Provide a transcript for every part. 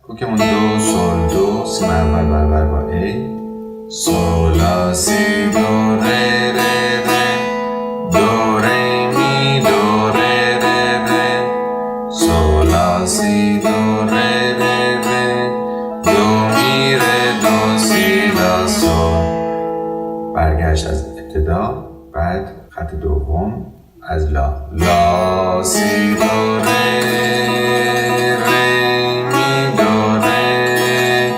کوکمون دو سول دو سی اول برابر با ای، سول لا سی دو ره ره ره، دو ره می دو ره ره ره، سول لا سی دو ره ره ره، دو می ره دو سی لا سول. برگشت از ابتدا، بعد خط دوم از لا، لا سی دو ره ره می دو ره،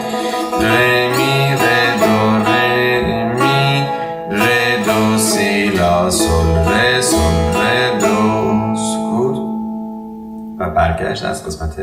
ره می ره دو ره می ره دو سی لا سول ره دو، سکوت و برگشت از قسمت